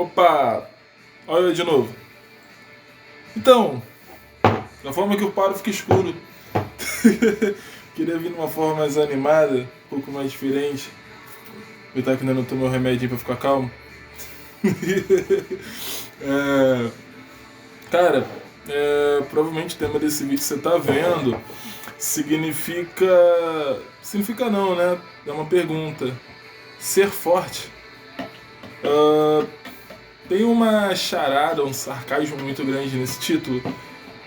Opa! Olha eu de novo. Então, da forma que o paro fica escuro. Queria vir de uma forma mais animada, um pouco mais diferente. Aproveitar que ainda não tomei o remédio pra ficar calmo. Cara, provavelmente o tema desse vídeo que você tá vendo significa... Significa não, né? É uma pergunta. Ser forte. Tem uma charada, um sarcasmo muito grande nesse título,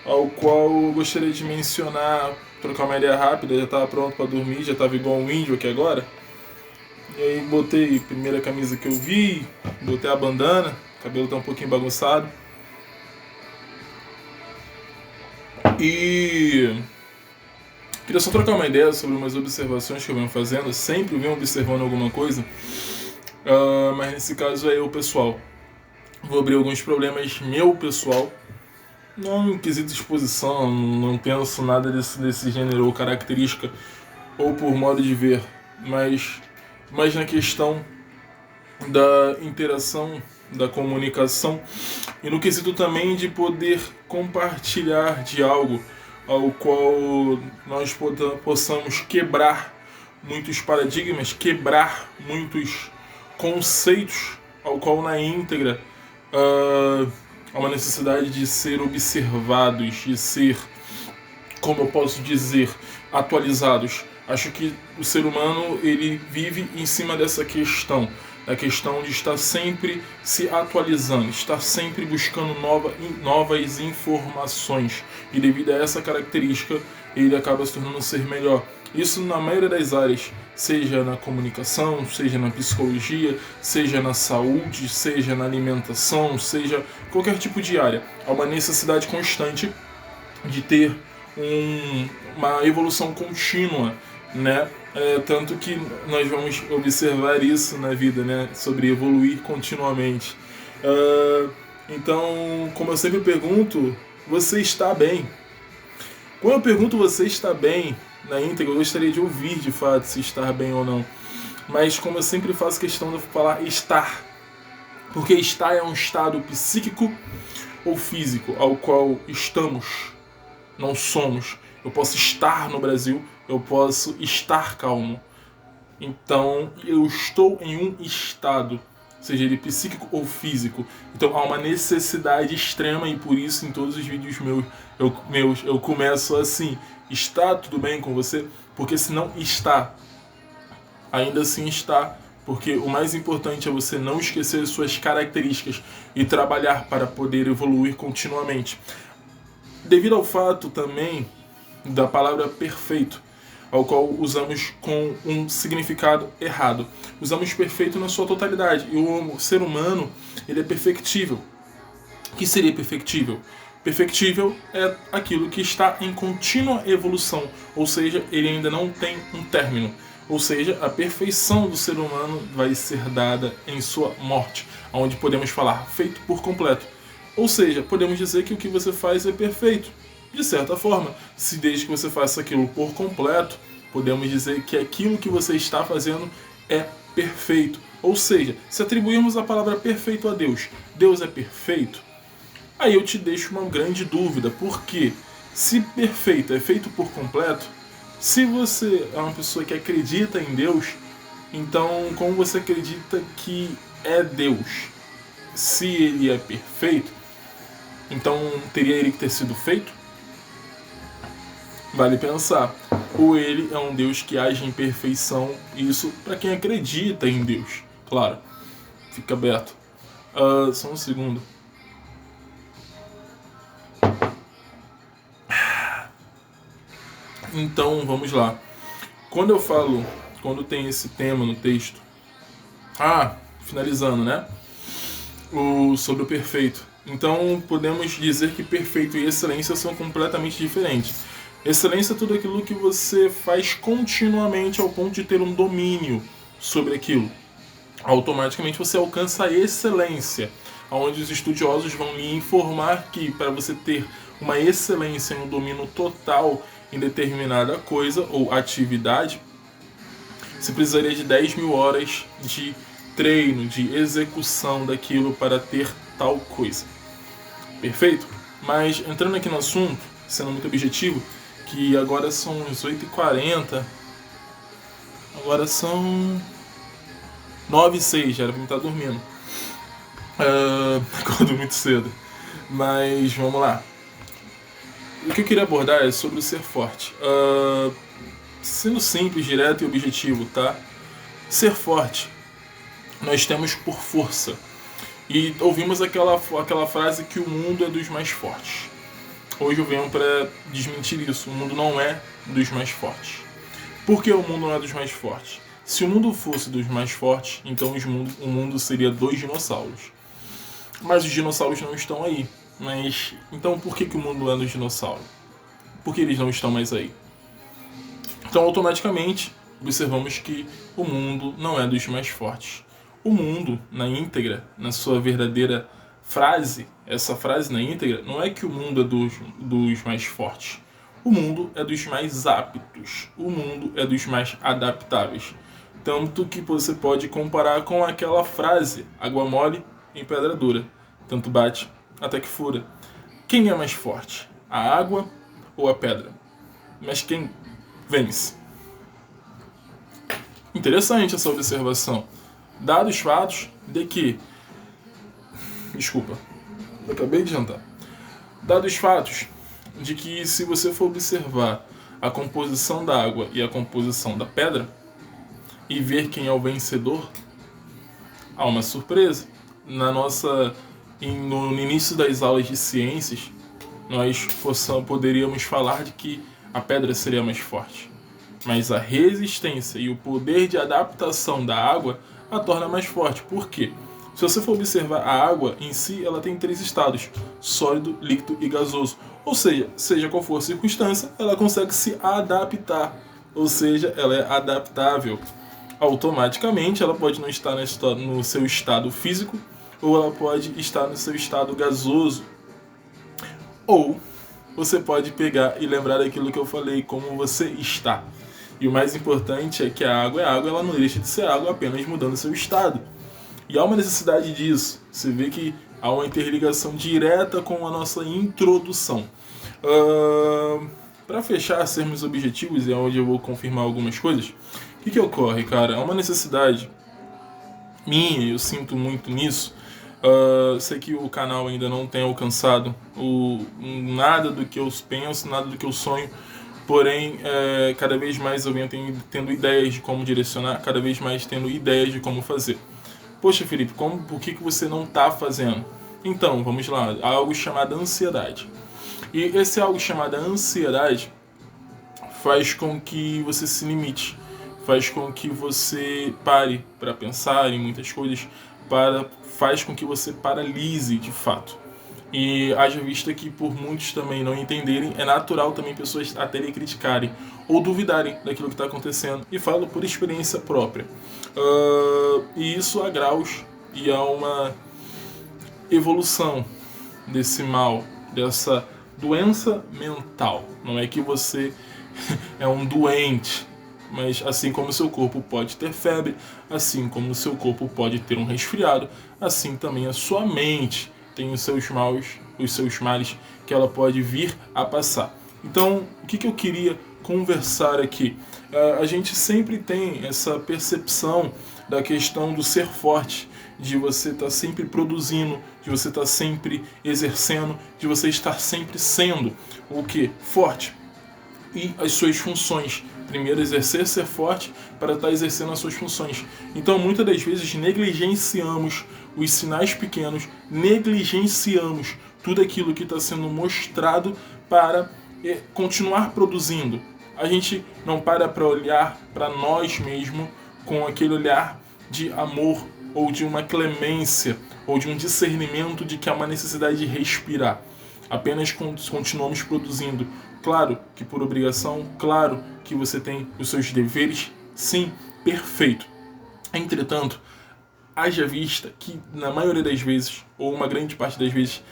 ao qual eu gostaria de mencionar, trocar uma ideia rápida. Já estava pronto para dormir, já estava igual um índio aqui agora. E aí botei a primeira camisa que eu vi, botei a bandana, o cabelo tá um pouquinho bagunçado. E queria só trocar uma ideia sobre umas observações que eu venho fazendo. Eu sempre venho observando alguma coisa, mas nesse caso é eu, pessoal. Vou abrir alguns problemas meu, pessoal. Não em quesito de exposição, não penso nada desse gênero ou característica, ou por modo de ver, mas na questão da interação, da comunicação, e no quesito também de poder compartilhar de algo ao qual nós possamos quebrar muitos paradigmas, quebrar muitos conceitos, ao qual na íntegra há uma necessidade de ser observados, de ser, como eu posso dizer, atualizados. Acho que o ser humano ele vive em cima dessa questão, da questão de estar sempre se atualizando, estar sempre buscando novas informações, e devido a essa característica ele acaba se tornando um ser melhor. Isso na maioria das áreas, seja na comunicação, seja na psicologia, seja na saúde, seja na alimentação, seja qualquer tipo de área. Há uma necessidade constante de ter uma evolução contínua, né? Tanto que nós vamos observar isso na vida, né? Sobre evoluir continuamente. Então, como eu sempre pergunto, você está bem? Quando eu pergunto você está bem, na íntegra, eu gostaria de ouvir de fato se estar bem ou não. Mas como eu sempre faço questão de falar estar, porque estar é um estado psíquico ou físico ao qual estamos, não somos. Eu posso estar no Brasil, eu posso estar calmo. Então eu estou em um estado, seja ele psíquico ou físico. Então há uma necessidade extrema, e por isso em todos os vídeos meus eu começo assim: está tudo bem com você? Porque se não está, ainda assim está. Porque o mais importante é você não esquecer suas características e trabalhar para poder evoluir continuamente. Devido ao fato também da palavra perfeito, ao qual usamos com um significado errado. Usamos perfeito na sua totalidade, e o ser humano ele é perfectível. O que seria perfectível? Perfectível é aquilo que está em contínua evolução, ou seja, ele ainda não tem um término. Ou seja, a perfeição do ser humano vai ser dada em sua morte, onde podemos falar feito por completo. Ou seja, podemos dizer que o que você faz é perfeito. De certa forma, se desde que você faça aquilo por completo, podemos dizer que aquilo que você está fazendo é perfeito. Ou seja, se atribuirmos a palavra perfeito a Deus, Deus é perfeito? Aí eu te deixo uma grande dúvida, porque se perfeito é feito por completo, se você é uma pessoa que acredita em Deus, então como você acredita que é Deus? Se ele é perfeito, então teria ele que ter sido feito? Vale pensar. Ou ele é um Deus que age em perfeição, isso para quem acredita em Deus. Claro, fica aberto. Só um segundo. Então, vamos lá. Quando tem esse tema no texto, finalizando, né? Sobre o perfeito. Então, podemos dizer que perfeito e excelência são completamente diferentes. Excelência é tudo aquilo que você faz continuamente ao ponto de ter um domínio sobre aquilo. Automaticamente você alcança a excelência, onde os estudiosos vão lhe informar que para você ter uma excelência em um domínio total em determinada coisa ou atividade, você precisaria de 10.000 horas de treino, de execução daquilo para ter tal coisa. Perfeito? Mas entrando aqui no assunto, sendo muito objetivo, que agora são uns 8h40, agora são 9h06, já era pra eu estar dormindo. Acordo muito cedo. Mas vamos lá. O que eu queria abordar é sobre o ser forte. Sendo simples, direto e objetivo, tá? Ser forte, nós temos por força. E ouvimos aquela frase que o mundo é dos mais fortes. Hoje eu venho para desmentir isso. O mundo não é dos mais fortes. Por que o mundo não é dos mais fortes? Se o mundo fosse dos mais fortes, então o mundo seria dos dinossauros. Mas os dinossauros não estão aí. Mas então por que o mundo não é dos dinossauros? Por que eles não estão mais aí? Então automaticamente observamos que o mundo não é dos mais fortes. O mundo, na íntegra, na sua verdadeira frase, essa frase na íntegra, não é que o mundo é dos mais fortes. O mundo é dos mais aptos. O mundo é dos mais adaptáveis. Tanto que você pode comparar com aquela frase, água mole em pedra dura. Tanto bate até que fura. Quem é mais forte? A água ou a pedra? Mas quem vence? Interessante essa observação. Dados fatos de que... Desculpa, eu acabei de jantar. Dados fatos de que se você for observar a composição da água e a composição da pedra e ver quem é o vencedor, há uma surpresa. No início das aulas de ciências, nós poderíamos falar de que a pedra seria mais forte. Mas a resistência e o poder de adaptação da água a torna mais forte. Por quê? Se você for observar a água em si, ela tem 3 estados: sólido, líquido e gasoso. Ou seja qual for a circunstância, ela consegue se adaptar. Ou seja, ela é adaptável. Automaticamente, ela pode não estar no seu estado físico, ou ela pode estar no seu estado gasoso. Ou você pode pegar e lembrar daquilo que eu falei, como você está. E o mais importante é que a água é água, ela não deixa de ser água apenas mudando seu estado. E há uma necessidade disso. Você vê que há uma interligação direta com a nossa introdução. Para fechar, sermos objetivos, é onde eu vou confirmar algumas coisas. O que ocorre, cara? Há uma necessidade minha, eu sinto muito nisso. Sei que o canal ainda não tem alcançado nada do que eu penso, nada do que eu sonho. Porém, cada vez mais eu venho tendo ideias de como direcionar, cada vez mais tendo ideias de como fazer. Poxa, Felipe, por que você não está fazendo? Então, vamos lá, há algo chamado ansiedade. E esse algo chamado ansiedade faz com que você se limite, faz com que você pare para pensar em muitas coisas, faz com que você paralise de fato. E haja vista que por muitos também não entenderem, é natural também pessoas até lhe criticarem ou duvidarem daquilo que está acontecendo. E falo por experiência própria. E isso há graus e há uma evolução desse mal, dessa doença mental. Não é que você é um doente, mas assim como o seu corpo pode ter febre, assim como o seu corpo pode ter um resfriado, assim também a sua mente tem os seus males que ela pode vir a passar. Então, o que eu queria conversar aqui? A gente sempre tem essa percepção da questão do ser forte, de você estar sempre produzindo, de você estar sempre exercendo, de você estar sempre sendo o que? Forte. E as suas funções. Primeiro exercer, ser forte para estar exercendo as suas funções. Então muitas das vezes negligenciamos os sinais pequenos, negligenciamos tudo aquilo que está sendo mostrado para continuar produzindo. A gente não para olhar para nós mesmos com aquele olhar de amor ou de uma clemência ou de um discernimento de que há uma necessidade de respirar. Apenas continuamos produzindo. Claro que por obrigação, claro que você tem os seus deveres, sim, perfeito. Entretanto, haja vista que na maioria das vezes, ou uma grande parte das vezes,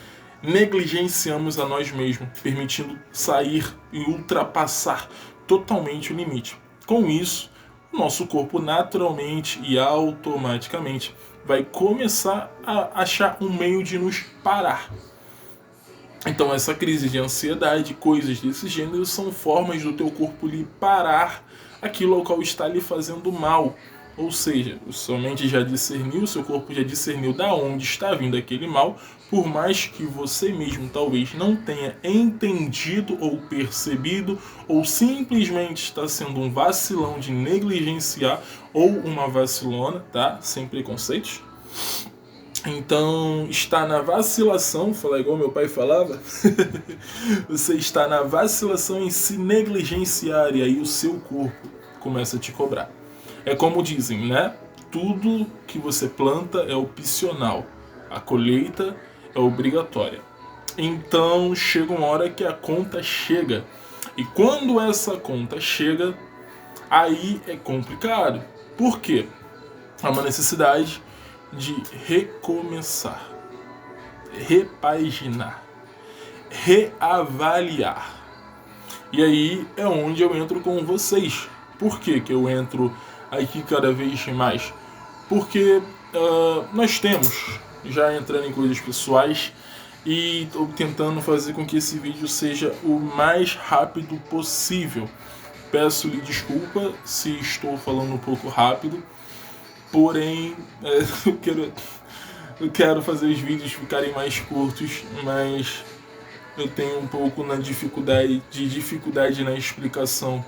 negligenciamos a nós mesmos, permitindo sair e ultrapassar totalmente o limite. Com isso, nosso corpo naturalmente e automaticamente vai começar a achar um meio de nos parar. Então essa crise de ansiedade, coisas desse gênero, são formas do teu corpo lhe parar aquilo ao qual está lhe fazendo mal. Ou seja, sua mente já discerniu, seu corpo já discerniu da onde está vindo aquele mal, por mais que você mesmo talvez não tenha entendido ou percebido, ou simplesmente está sendo um vacilão de negligenciar ou uma vacilona, tá? Sem preconceitos. Então, está na vacilação, falar igual meu pai falava, você está na vacilação em se negligenciar e aí o seu corpo começa a te cobrar. É como dizem, né? Tudo que você planta é opcional, a colheita é obrigatória. Então, chega uma hora que a conta chega. E quando essa conta chega, aí é complicado. Por quê? Há uma necessidade de recomeçar, repaginar, reavaliar. E aí é onde eu entro com vocês. Por que eu entro aqui cada vez mais? Porque nós temos, já entrando em coisas pessoais, e estou tentando fazer com que esse vídeo seja o mais rápido possível. Peço-lhe desculpa se estou falando um pouco rápido, porém eu quero fazer os vídeos ficarem mais curtos, mas eu tenho um pouco dificuldade na explicação.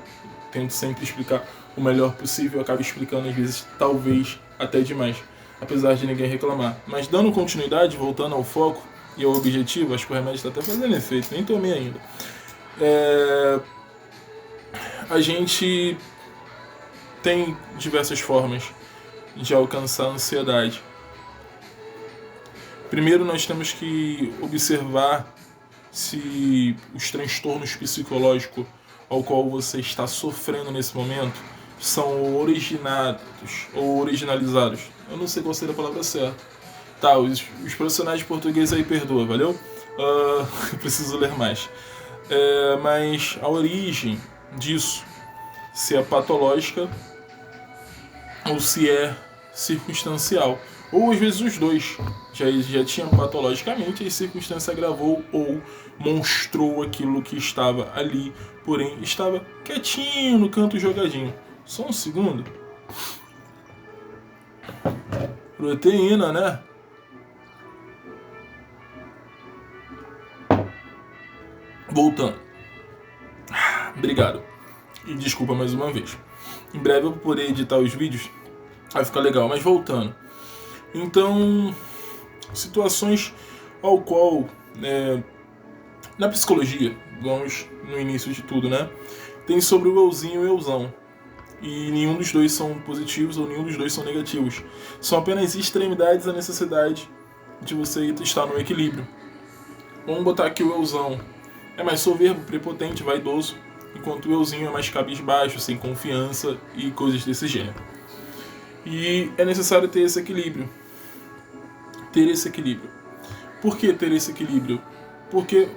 Tento sempre explicar o melhor possível, acabo explicando às vezes, talvez até demais, apesar de ninguém reclamar. Mas dando continuidade, voltando ao foco e ao objetivo, acho que o remédio está até fazendo efeito, nem tomei ainda. A gente tem diversas formas de alcançar a ansiedade. Primeiro nós temos que observar se os transtornos psicológicos ao qual você está sofrendo nesse momento são originados ou originalizados. Eu não sei qual seria a palavra certa. Tá, os profissionais de português aí perdoa, valeu? Preciso ler mais. Mas a origem disso, se é patológica ou se é circunstancial. Ou às vezes os dois. Já tinha patologicamente, e a circunstância agravou ou mostrou aquilo que estava ali, porém estava quietinho no canto jogadinho. Só um segundo. Proteína, né? Voltando. Obrigado. E desculpa mais uma vez. Em breve eu vou poder editar os vídeos. Vai ficar legal, mas voltando. Então, situações ao qual, na psicologia, vamos no início de tudo, né? Tem sobre o euzinho e o euzão. E nenhum dos dois são positivos ou nenhum dos dois são negativos. São apenas extremidades da necessidade de você estar no equilíbrio. Vamos botar aqui o euzão. É mais soberbo, prepotente, vaidoso, enquanto o euzinho é mais cabisbaixo, sem confiança e coisas desse gênero. E é necessário ter esse equilíbrio. Por que ter esse equilíbrio? Porque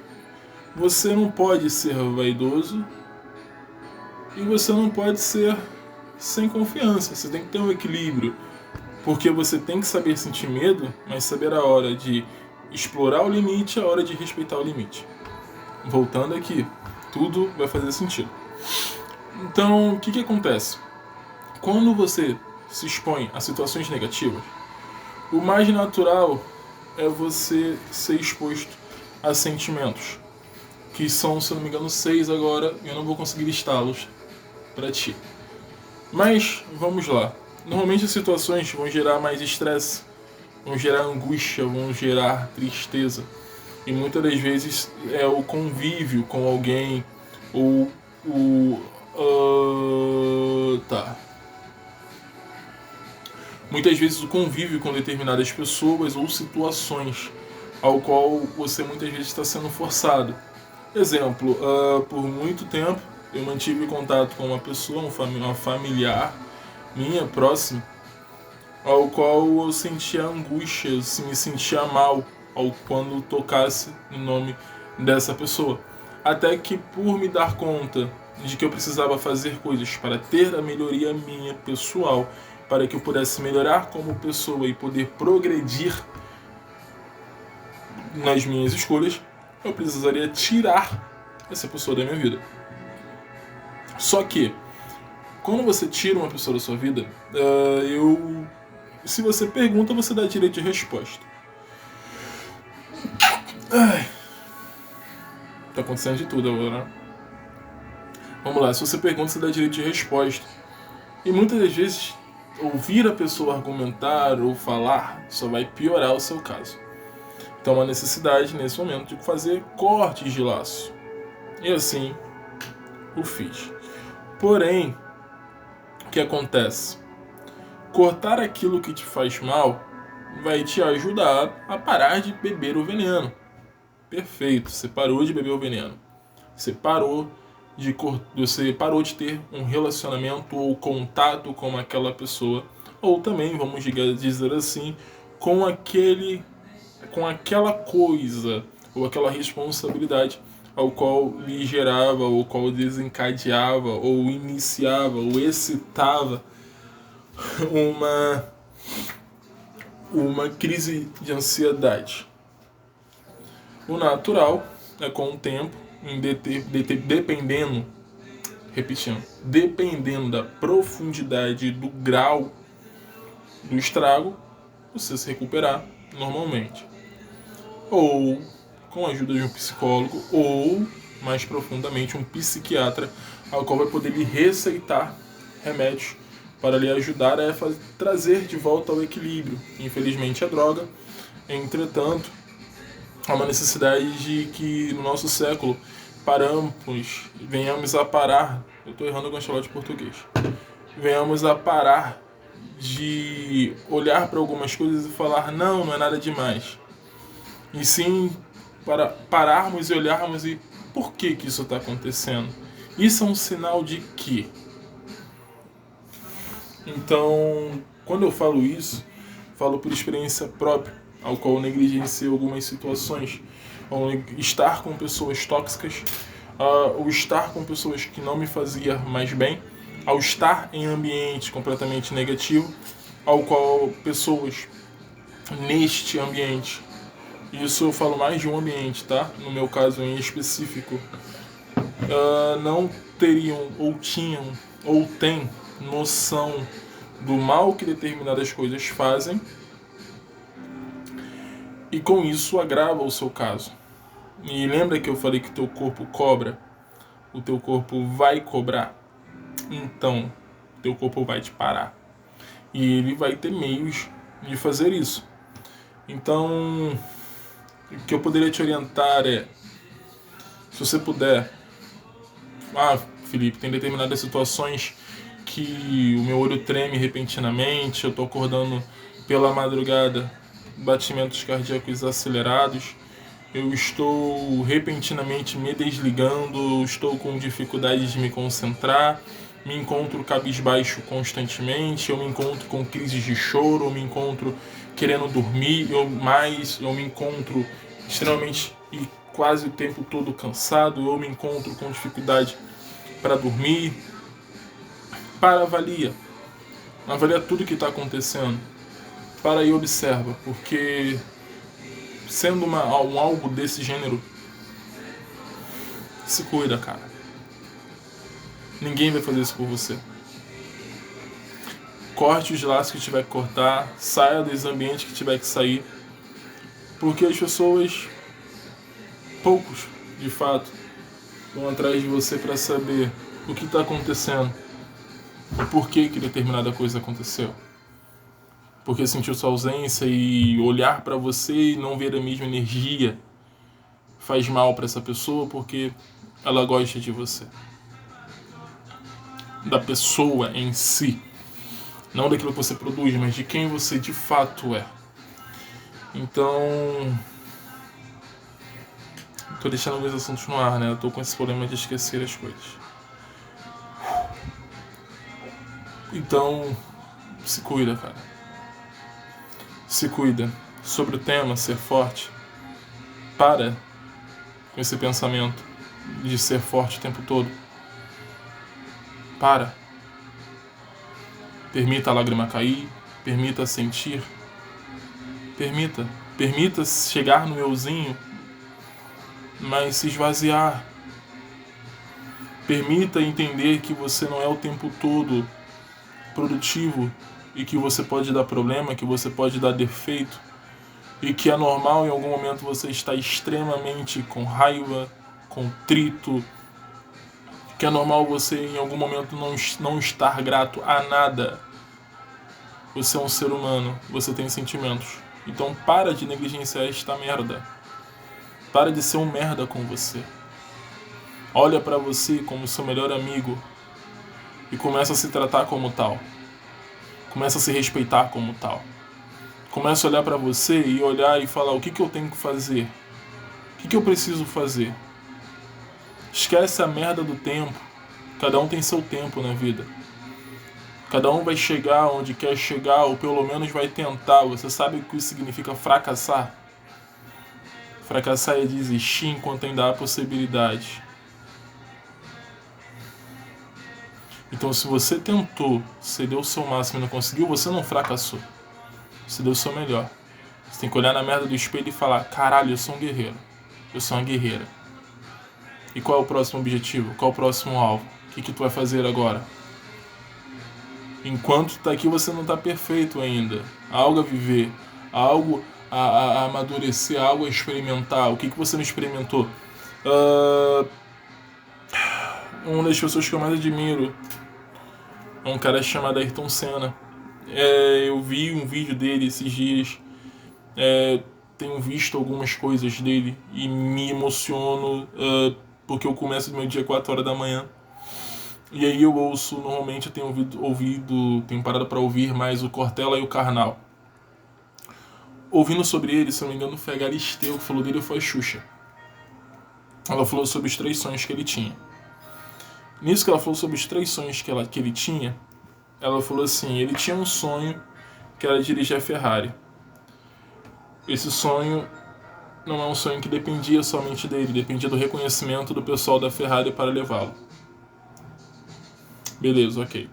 você não pode ser vaidoso e você não pode ser sem confiança. Você tem que ter um equilíbrio. Porque você tem que saber sentir medo, mas saber a hora de explorar o limite e a hora de respeitar o limite. Voltando aqui, tudo vai fazer sentido. Então, o que acontece? Quando você se expõe a situações negativas, o mais natural é você ser exposto a sentimentos, que são, se não me engano, 6 agora, e eu não vou conseguir listá-los para ti. Mas, vamos lá. Normalmente as situações vão gerar mais estresse, vão gerar angústia, vão gerar tristeza. E muitas das vezes é o convívio com alguém, ou muitas vezes o convívio com determinadas pessoas ou situações ao qual você muitas vezes está sendo forçado. Exemplo, por muito tempo eu mantive contato com uma pessoa, uma familiar minha, próxima, ao qual eu sentia angústia, me sentia mal quando tocasse no nome dessa pessoa. Até que, por me dar conta de que eu precisava fazer coisas para ter a melhoria minha pessoal, para que eu pudesse melhorar como pessoa e poder progredir nas minhas escolhas, eu precisaria tirar essa pessoa da minha vida. Só que, quando você tira uma pessoa da sua vida, se você pergunta, você dá direito de resposta. Tá acontecendo de tudo agora, né? Vamos lá, se você pergunta, você dá direito de resposta. E muitas das vezes, ouvir a pessoa argumentar ou falar só vai piorar o seu caso. Então há necessidade, nesse momento, de fazer cortes de laço. E assim, o fiz. Porém, o que acontece? Cortar aquilo que te faz mal vai te ajudar a parar de beber o veneno. Perfeito, você parou de beber o veneno. Você parou de ter um relacionamento ou contato com aquela pessoa. Ou também, vamos dizer assim, com aquela coisa ou aquela responsabilidade ao qual lhe gerava, ou qual desencadeava, ou iniciava, ou excitava uma crise de ansiedade. O natural é com o tempo, dependendo da profundidade do grau do estrago, você se recuperar normalmente. Ou com a ajuda de um psicólogo, ou mais profundamente um psiquiatra, ao qual vai poder lhe receitar remédios para lhe ajudar a trazer de volta ao equilíbrio. Infelizmente a droga, entretanto, há uma necessidade de que no nosso século venhamos a parar, eu estou errando algumas palavras de português, venhamos a parar de olhar para algumas coisas e falar não é nada demais. E sim, para pararmos e olharmos e por que isso está acontecendo? Isso é um sinal de quê? Então, quando eu falo isso, falo por experiência própria, ao qual eu negligenciei algumas situações, ao estar com pessoas tóxicas, ao estar com pessoas que não me faziam mais bem, ao estar em ambiente completamente negativo, ao qual pessoas neste ambiente, isso eu falo mais de um ambiente, tá? No meu caso em específico, não teriam ou tinham ou têm noção do mal que determinadas coisas fazem e com isso agrava o seu caso. E lembra que eu falei que teu corpo cobra? O teu corpo vai cobrar. Então, teu corpo vai te parar. E ele vai ter meios de fazer isso. Então, o que eu poderia te orientar é, se você puder, Felipe, tem determinadas situações que o meu olho treme repentinamente, eu estou acordando pela madrugada, batimentos cardíacos acelerados, eu estou repentinamente me desligando, estou com dificuldade de me concentrar, me encontro cabisbaixo constantemente, eu me encontro com crises de choro, eu me encontro querendo dormir, eu me encontro extremamente e quase o tempo todo cansado, eu me encontro com dificuldade para dormir. Avalia tudo que está acontecendo, para e observa, porque sendo algo desse gênero, se cuida, cara. Ninguém vai fazer isso por você. Corte os laços que tiver que cortar, saia dos ambientes que tiver que sair, porque as pessoas, poucos de fato, vão atrás de você para saber o que está acontecendo, o porquê que determinada coisa aconteceu, porque sentiu sua ausência, e olhar para você e não ver a mesma energia faz mal para essa pessoa, porque ela gosta de você, da pessoa em si, não daquilo que você produz, mas de quem você de fato é. Então, tô deixando alguns assuntos no ar, né? Eu tô com esse problema de esquecer as coisas. Então, se cuida, cara. Se cuida. Sobre o tema, ser forte. Para com esse pensamento de ser forte o tempo todo. Para. Permita a lágrima cair, permita sentir, permita chegar no euzinho, mas se esvaziar. Permita entender que você não é o tempo todo produtivo e que você pode dar problema, que você pode dar defeito e que é normal em algum momento você estar extremamente com raiva, contrito, que é normal você em algum momento não estar grato a nada. Você é um ser humano, você tem sentimentos. Então para de negligenciar esta merda. Para de ser um merda com você. Olha pra você como seu melhor amigo e começa a se tratar como tal. Começa a se respeitar como tal. Começa a olhar pra você e olhar e falar o que eu tenho que fazer. O que eu preciso fazer. Esquece a merda do tempo. Cada um tem seu tempo na vida. Cada um vai chegar onde quer chegar, ou pelo menos vai tentar. Você sabe o que isso significa fracassar? Fracassar é desistir enquanto ainda há possibilidade. Então se você tentou, você deu o seu máximo e não conseguiu, você não fracassou. Você deu o seu melhor. Você tem que olhar na merda do espelho e falar: caralho, eu sou um guerreiro. Eu sou uma guerreira. E qual é o próximo objetivo? Qual é o próximo alvo? O que tu vai fazer agora? Enquanto tá aqui você não tá perfeito ainda. Há algo a viver. Há algo a amadurecer. Há algo a experimentar. O que você não experimentou? Uma das pessoas que eu mais admiro é um cara chamado Ayrton Senna. Eu vi um vídeo dele esses dias. Tenho visto algumas coisas dele e me emociono porque eu começo meu dia 4 horas da manhã. E aí eu ouço, normalmente eu tenho parado para ouvir mais o Cortella e o Karnal. Ouvindo sobre ele, se eu não me engano, foi a Galisteu que falou dele ou foi a Xuxa. Ela falou sobre os 3 sonhos que ele tinha. Nisso que ela falou sobre os 3 sonhos que ele tinha, ela falou assim, ele tinha um sonho que era dirigir a Ferrari. Esse sonho não é um sonho que dependia somente dele, dependia do reconhecimento do pessoal da Ferrari para levá-lo. Beleza, ok.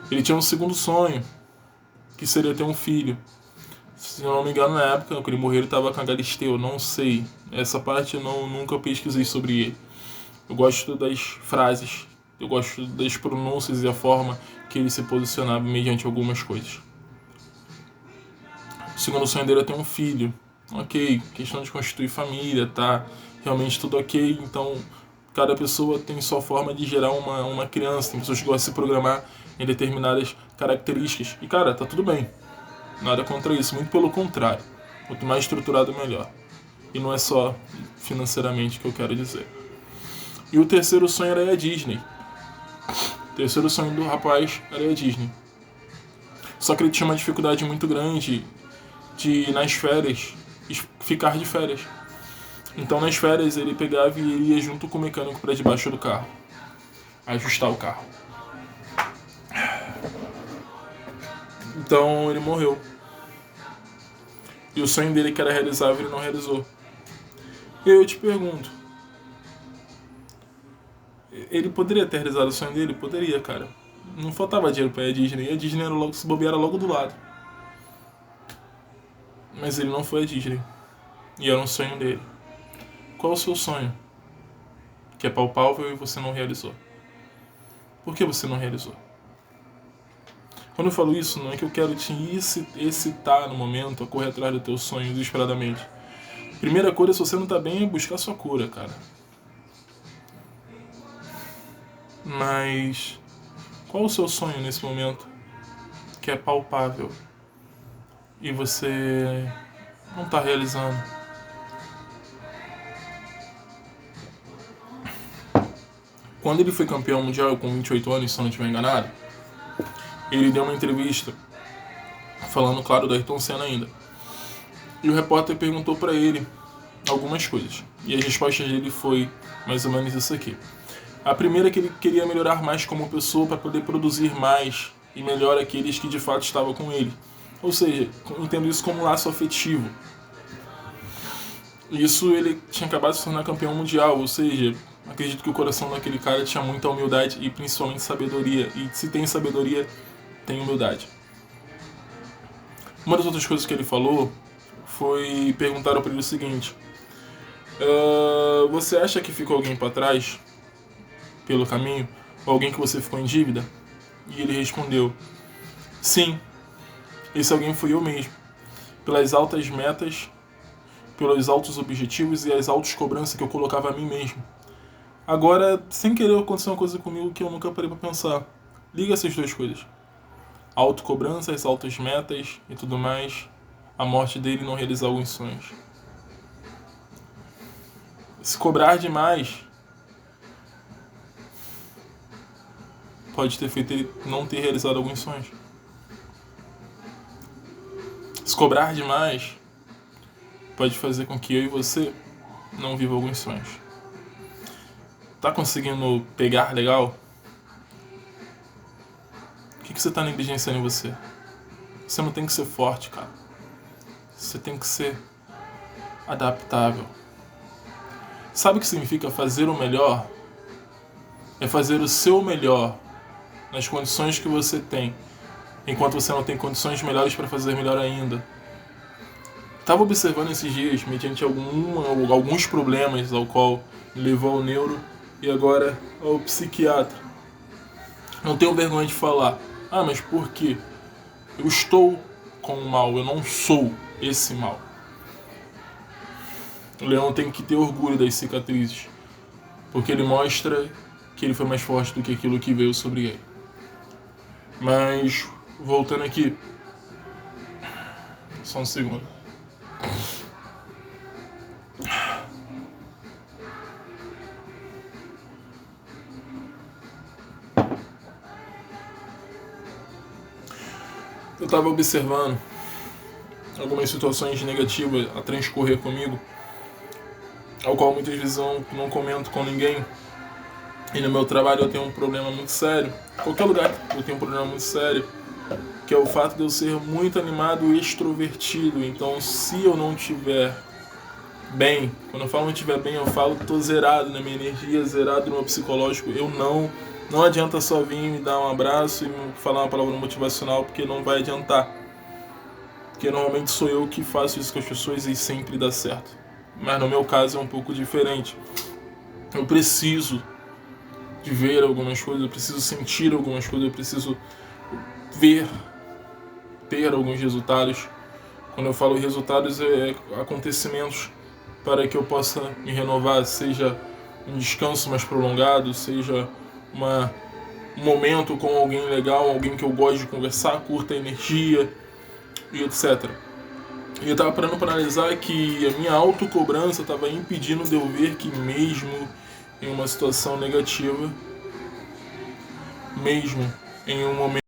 Ele tinha um segundo sonho, que seria ter um filho. Se eu não me engano, na época, quando ele morreu, ele estava com a Galisteu, não sei. Essa parte eu nunca pesquisei sobre ele. Eu gosto das frases, eu gosto das pronúncias e a forma que ele se posicionava mediante algumas coisas. O segundo sonho dele é ter um filho. Ok, questão de constituir família, tá? Realmente tudo ok, então cada pessoa tem sua forma de gerar uma criança. Tem pessoas que gostam de se programar em determinadas características. E cara, tá tudo bem. Nada contra isso, muito pelo contrário. Quanto mais estruturado, melhor. E não é só financeiramente que eu quero dizer. E o terceiro sonho era a Disney. O terceiro sonho do rapaz era a Disney. Só que ele tinha uma dificuldade muito grande de, nas férias, ficar de férias. Então nas férias ele pegava e ele ia junto com o mecânico para debaixo do carro. Ajustar o carro. Então ele morreu. E o sonho dele que era realizável ele não realizou. E aí eu te pergunto, ele poderia ter realizado o sonho dele? Poderia, cara. Não faltava dinheiro pra ir à Disney. E a Disney era logo, se bobear, era logo do lado. Mas ele não foi à Disney. E era um sonho dele. Qual é o seu sonho? Que é palpável e você não realizou. Por que você não realizou? Quando eu falo isso, não é que eu quero te excitar no momento a correr atrás do teu sonho desesperadamente. Primeira coisa, se você não tá bem, é buscar sua cura, cara. Mas qual o seu sonho nesse momento que é palpável e você não tá realizando? Quando ele foi campeão mundial com 28 anos, se eu não estiver enganado, ele deu uma entrevista falando, claro, do Ayrton Senna ainda. E o repórter perguntou pra ele algumas coisas. E as respostas dele foi mais ou menos isso aqui. A primeira é que ele queria melhorar mais como pessoa para poder produzir mais e melhor aqueles que de fato estavam com ele. Ou seja, entendo isso como um laço afetivo. Isso ele tinha acabado de se tornar campeão mundial, ou seja, Acredito que o coração daquele cara tinha muita humildade e principalmente sabedoria. E se tem sabedoria, tem humildade. Uma das outras coisas que ele falou foi perguntaram para ele o seguinte: você acha que ficou alguém para trás pelo caminho? Ou alguém que você ficou em dívida? E ele respondeu: sim, esse alguém fui eu mesmo. Pelas altas metas, pelos altos objetivos e as altas cobranças que eu colocava a mim mesmo. Agora, sem querer, aconteceu uma coisa comigo que eu nunca parei para pensar. Liga essas duas coisas. Autocobrança, as altas metas e tudo mais. A morte dele não realizar alguns sonhos. Se cobrar demais pode ter feito ele não ter realizado alguns sonhos. Se cobrar demais pode fazer com que eu e você não viva alguns sonhos. Tá conseguindo pegar legal? O que você tá negligenciando em você? Você não tem que ser forte, cara. Você tem que ser adaptável. Sabe o que significa fazer o melhor? É fazer o seu melhor nas condições que você tem, enquanto você não tem condições melhores para fazer melhor ainda. Estava observando esses dias, mediante alguns problemas ao qual levou ao neuro e agora ao psiquiatra. Não tenho vergonha de falar. Mas por quê? Eu estou com o mal, eu não sou esse mal. O leão tem que ter orgulho das cicatrizes, porque ele mostra que ele foi mais forte do que aquilo que veio sobre ele. Mas, voltando aqui, só um segundo. Eu estava observando algumas situações negativas a transcorrer comigo, ao qual muitas vezes eu não comento com ninguém. E no meu trabalho eu tenho um problema muito sério. Em qualquer lugar eu tenho um problema muito sério, que é o fato de eu ser muito animado e extrovertido. Então, se eu não estiver bem, quando eu falo não estiver bem, eu falo que estou zerado na minha energia, zerado no meu psicológico. Eu não adianta só vir me dar um abraço e me falar uma palavra motivacional, porque não vai adiantar. Porque normalmente sou eu que faço isso com as pessoas e sempre dá certo. Mas no meu caso é um pouco diferente. Eu preciso de ver algumas coisas, eu preciso sentir algumas coisas, eu preciso ter alguns resultados. Quando eu falo resultados, é acontecimentos para que eu possa me renovar, seja um descanso mais prolongado, seja um momento com alguém legal, alguém que eu gosto de conversar, curta a energia e etc. E eu estava parando para analisar que a minha autocobrança estava impedindo de eu ver que mesmo em uma situação negativa, mesmo em um momento